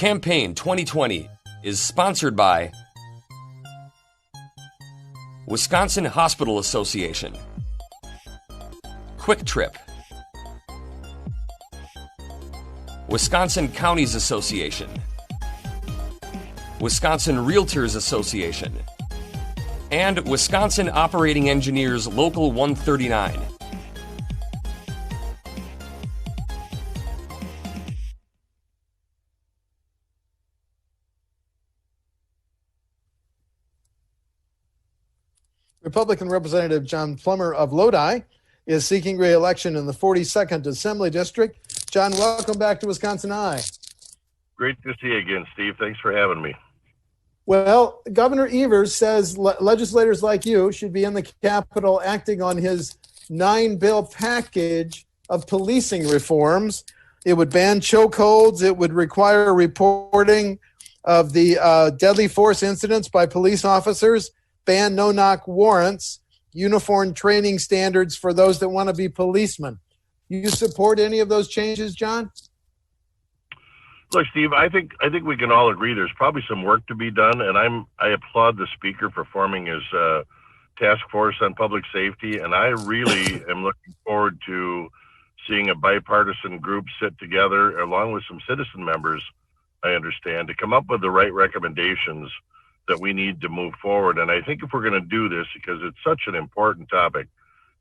Campaign 2020 is sponsored by Wisconsin Hospital Association, Quick Trip, Wisconsin Counties Association, Wisconsin Realtors Association, and Wisconsin Operating Engineers Local 139. Republican Representative Jon Plumer of Lodi is seeking re-election in the 42nd Assembly District. John, welcome back to WisconsinEye. Great to see you again, Steve. Thanks for having me. Well, Governor Evers says legislators like you should be in the Capitol acting on his 9-bill package of policing reforms. It would ban chokeholds. It would require reporting of the deadly force incidents by police officers, ban no-knock warrants, uniform training standards for those that want to be policemen. You support any of those changes, John? Look, Steve, I think we can all agree there's probably some work to be done, and I applaud the speaker for forming his task force on public safety, and I really am looking forward to seeing a bipartisan group sit together, along with some citizen members, I understand, to come up with the right recommendations that we need to move forward. And I think if we're going to do this, because it's such an important topic,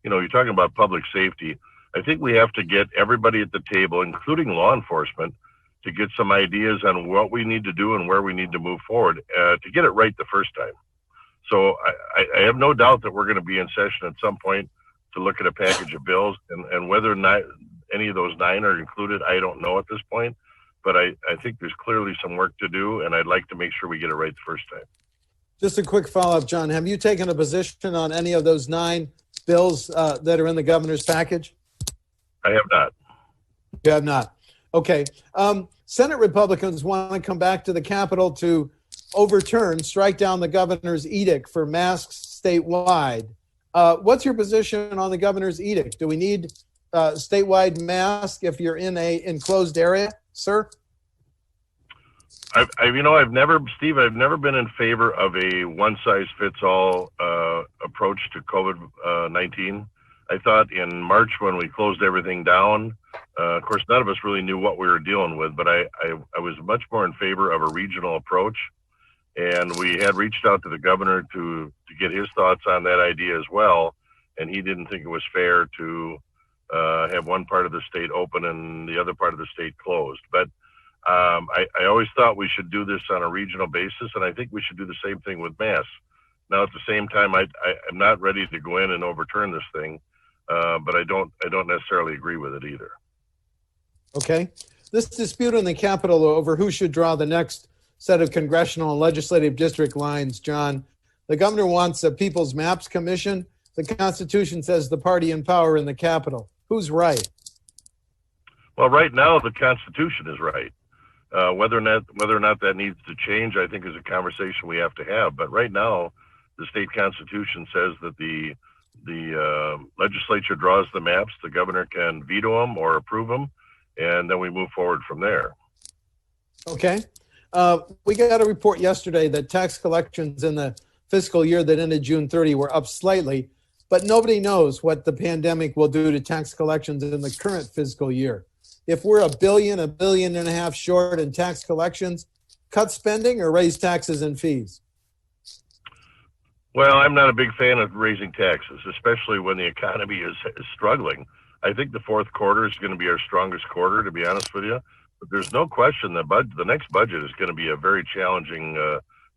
you're talking about public safety, I think we have to get everybody at the table, including law enforcement, to get some ideas on what we need to do and where we need to move forward to get it right the first time. So I have no doubt that we're going to be in session at some point to look at a package of bills, and whether or not any of those 9 are included, I don't know at this point. But I think there's clearly some work to do, and I'd like to make sure we get it right the first time. Just a quick follow-up, John. Have you taken a position on any of those 9 bills that are in the governor's package? I have not. You have not. Okay. Senate Republicans want to come back to the Capitol to strike down the governor's edict for masks statewide. What's your position on the governor's edict? Do we need statewide masks if you're in a enclosed area, sir? I've never been in favor of a one-size-fits-all approach to COVID-19. I thought in March when we closed everything down, of course, none of us really knew what we were dealing with, but I was much more in favor of a regional approach. And we had reached out to the governor to get his thoughts on that idea as well. And he didn't think it was fair to have one part of the state open and the other part of the state closed. But I always thought we should do this on a regional basis, and I think we should do the same thing with masks. Now, at the same time, I'm not ready to go in and overturn this thing, but I don't necessarily agree with it either. Okay. This dispute in the Capitol over who should draw the next set of congressional and legislative district lines, John. The governor wants a People's Maps Commission. The Constitution says the party in power in the Capitol. Who's right? Well, right now the Constitution is right. Whether or not that needs to change, I think, is a conversation we have to have. But right now, the state constitution says that the legislature draws the maps. The governor can veto them or approve them, and then we move forward from there. Okay. We got a report yesterday that tax collections in the fiscal year that ended June 30 were up slightly, but nobody knows what the pandemic will do to tax collections in the current fiscal year. If we're $1.5 billion short in tax collections, cut spending or raise taxes and fees? Well, I'm not a big fan of raising taxes, especially when the economy is struggling. I think the fourth quarter is going to be our strongest quarter, to be honest with you. But there's no question the next budget is going to be a very challenging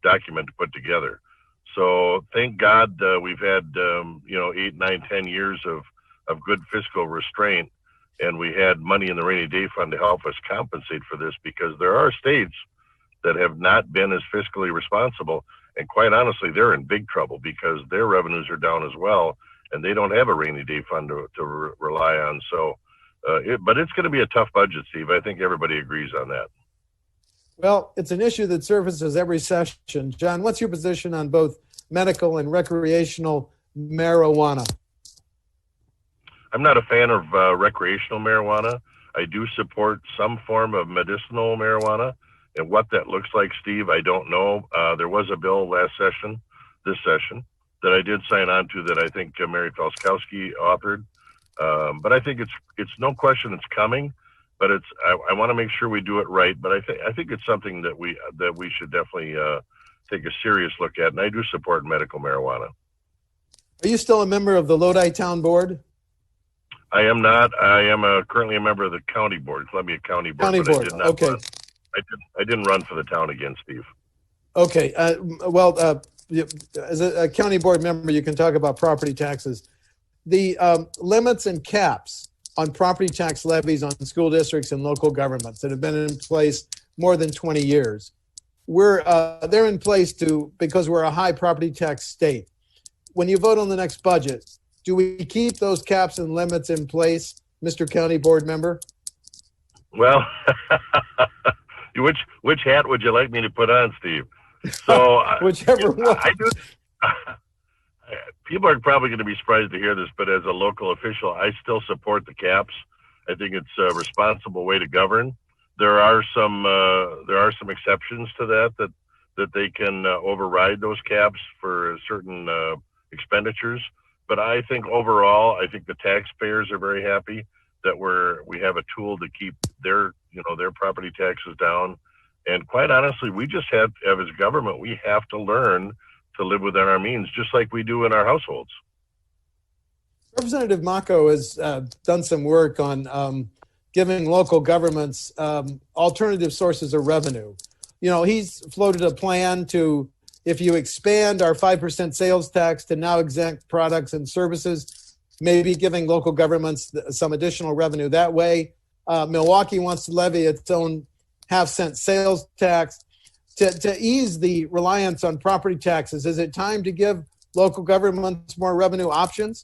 document to put together. So thank God we've had 8, 9, 10 years of good fiscal restraint, and we had money in the rainy day fund to help us compensate for this, because there are states that have not been as fiscally responsible, and quite honestly, they're in big trouble because their revenues are down as well, and they don't have a rainy day fund to rely on. So, but it's going to be a tough budget, Steve. I think everybody agrees on that. Well, it's an issue that surfaces every session. John, what's your position on both medical and recreational marijuana? I'm not a fan of recreational marijuana. I do support some form of medicinal marijuana, And what that looks like, Steve, I don't know. There was a bill this session, that I did sign on to that I think Mary Felskowski authored. But I think it's no question it's coming, but I want to make sure we do it right. But I think it's something that we should definitely take a serious look at. And I do support medical marijuana. Are you still a member of the Lodi Town Board? I am not. I am currently a member of the county board, Columbia County Board. County but board. I did not Okay. run. I didn't run for the town again, Steve. Okay. As a county board member, you can talk about property taxes. The limits and caps on property tax levies on school districts and local governments that have been in place more than 20 years. They're in place because we're a high property tax state. When you vote on the next budget, do we keep those caps and limits in place, Mr. County Board Member? Well, which hat would you like me to put on, Steve? So whichever one. I do. People are probably going to be surprised to hear this, but as a local official, I still support the caps. I think it's a responsible way to govern. There are some exceptions to that they can override those caps for certain expenditures. But I think overall, I think the taxpayers are very happy that we have a tool to keep their property taxes down. And quite honestly, we just have, as a government, we have to learn to live within our means, just like we do in our households. Representative Mako has done some work on giving local governments alternative sources of revenue. He's floated a plan to, if you expand our 5% sales tax to now exempt products and services, maybe giving local governments some additional revenue that way. Milwaukee wants to levy its own half-cent sales tax to ease the reliance on property taxes. Is it time to give local governments more revenue options?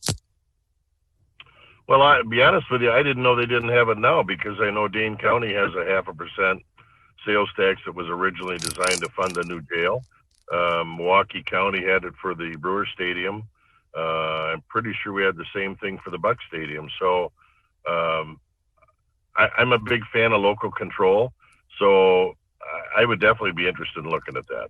Well, I'll be honest with you, I didn't know they didn't have it now, because I know Dane County has a 0.5% sales tax that was originally designed to fund a new jail. Milwaukee County had it for the Brewer Stadium. I'm pretty sure we had the same thing for the Buck Stadium. So I'm a big fan of local control. So I would definitely be interested in looking at that.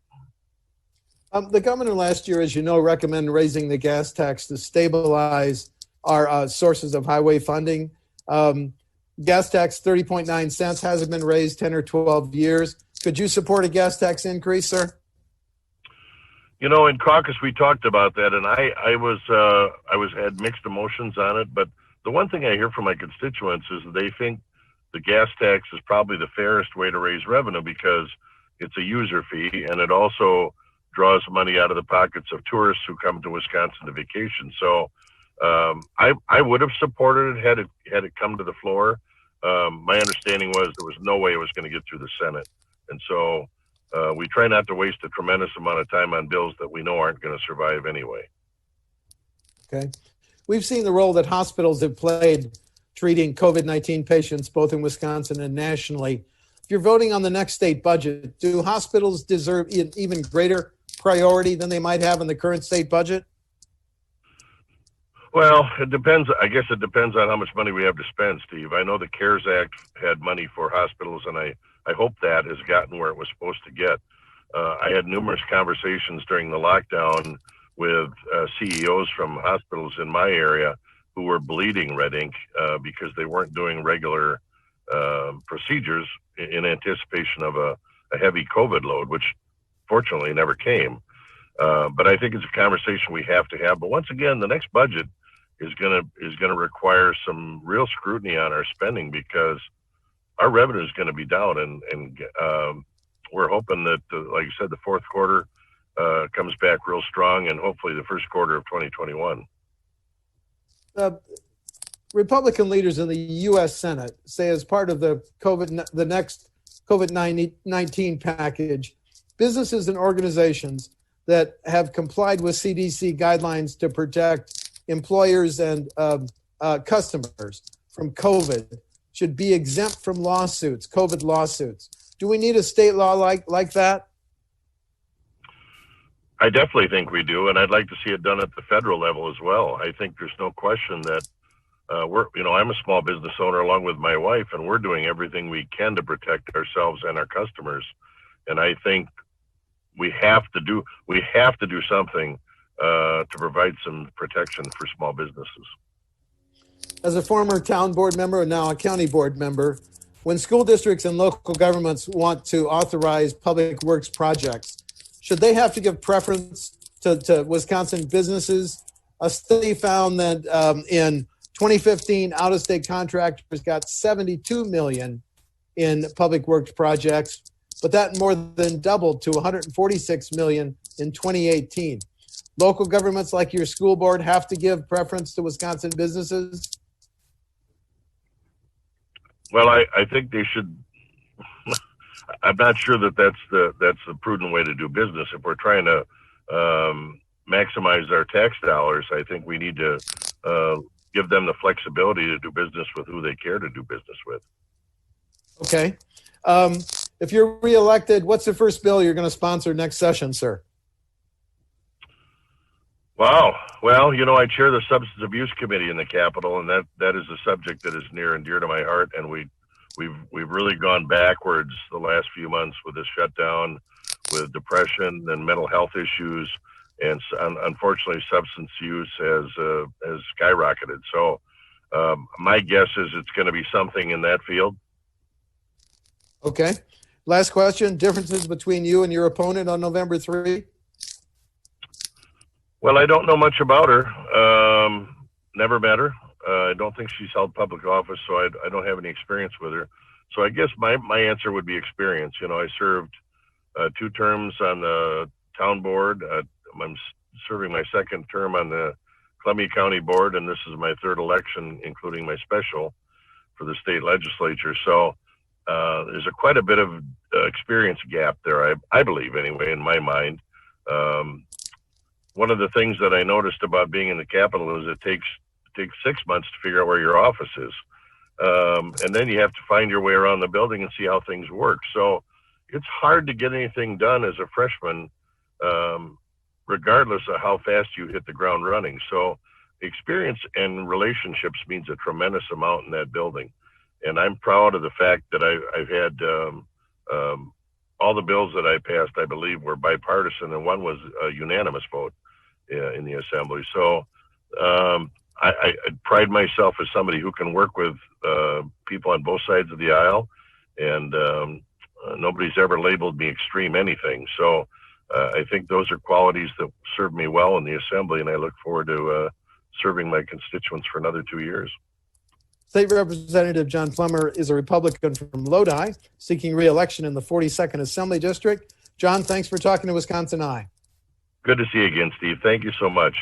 The governor last year, as you know, recommended raising the gas tax to stabilize our sources of highway funding. Gas tax 30.9 cents hasn't been raised 10 or 12 years. Could you support a gas tax increase, sir? In caucus we talked about that, and I had mixed emotions on it. But the one thing I hear from my constituents is that they think the gas tax is probably the fairest way to raise revenue, because it's a user fee, and it also draws money out of the pockets of tourists who come to Wisconsin to vacation. So I would have supported it had it come to the floor. My understanding was there was no way it was going to get through the Senate, and so we try not to waste a tremendous amount of time on bills that we know aren't going to survive anyway. Okay. We've seen the role that hospitals have played treating COVID-19 patients, both in Wisconsin and nationally. If you're voting on the next state budget, do hospitals deserve an even greater priority than they might have in the current state budget? Well, it depends. I guess it depends on how much money we have to spend, Steve. I know the CARES Act had money for hospitals, and I hope that has gotten where it was supposed to get. I had numerous conversations during the lockdown with CEOs from hospitals in my area who were bleeding red ink because they weren't doing regular procedures in anticipation of a heavy COVID load, which fortunately never came. But I think it's a conversation we have to have. But once again, the next budget is going to require some real scrutiny on our spending, because our revenue is going to be down, and we're hoping that, like you said, the fourth quarter comes back real strong, and hopefully the first quarter of 2021. Republican leaders in the U.S. Senate say, as part of the next COVID-19 package, businesses and organizations that have complied with CDC guidelines to protect employers and customers from COVID should be exempt from lawsuits, COVID lawsuits. Do we need a state law like that? I definitely think we do, and I'd like to see it done at the federal level as well. I think there's no question that I'm a small business owner along with my wife, and we're doing everything we can to protect ourselves and our customers. And I think we have to do something to provide some protection for small businesses. As a former town board member and now a county board member, when school districts and local governments want to authorize public works projects, should they have to give preference to Wisconsin businesses? A study found that in 2015, out-of-state contractors got $72 million in public works projects, but that more than doubled to $146 million in 2018. Local governments like your school board have to give preference to Wisconsin businesses? Well, I think they should. I'm not sure that that's the prudent way to do business. If we're trying to maximize our tax dollars, I think we need to give them the flexibility to do business with who they care to do business with. Okay. If you're reelected, what's the first bill you're going to sponsor next session, sir? Wow. Well, I chair the Substance Abuse Committee in the Capitol, and that is a subject that is near and dear to my heart. And we've really gone backwards the last few months with this shutdown, with depression and mental health issues, and unfortunately, substance use has skyrocketed. So, my guess is it's going to be something in that field. Okay. Last question: differences between you and your opponent on November 3? Well, I don't know much about her. Never met her. I don't think she's held public office, so I don't have any experience with her. So I guess my answer would be experience. I served 2 terms on the town board. I'm serving my second term on the Columbia County board, and this is my 3rd election, including my special for the state legislature. So there's quite a bit of experience gap there, I believe, anyway, in my mind. One of the things that I noticed about being in the Capitol is it takes 6 months to figure out where your office is. And then you have to find your way around the building and see how things work. So it's hard to get anything done as a freshman, regardless of how fast you hit the ground running. So experience and relationships means a tremendous amount in that building. And I'm proud of the fact that I've had all the bills that I passed, I believe, were bipartisan, and one was a unanimous vote in the assembly. So I pride myself as somebody who can work with people on both sides of the aisle, and nobody's ever labeled me extreme anything. So I think those are qualities that serve me well in the assembly, and I look forward to serving my constituents for another 2 years. State Representative Jon Plumer is a Republican from Lodi, seeking re-election in the 42nd Assembly District. Jon, thanks for talking to WisconsinEye. Good to see you again, Steve. Thank you so much.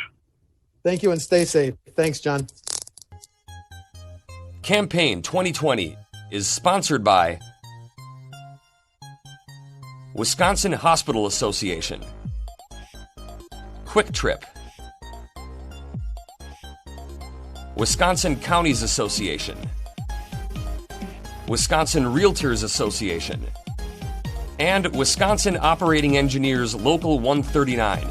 Thank you, and stay safe. Thanks, Jon. Campaign 2020 is sponsored by Wisconsin Hospital Association, Quick Trip, Wisconsin Counties Association, Wisconsin Realtors Association, and Wisconsin Operating Engineers Local 139.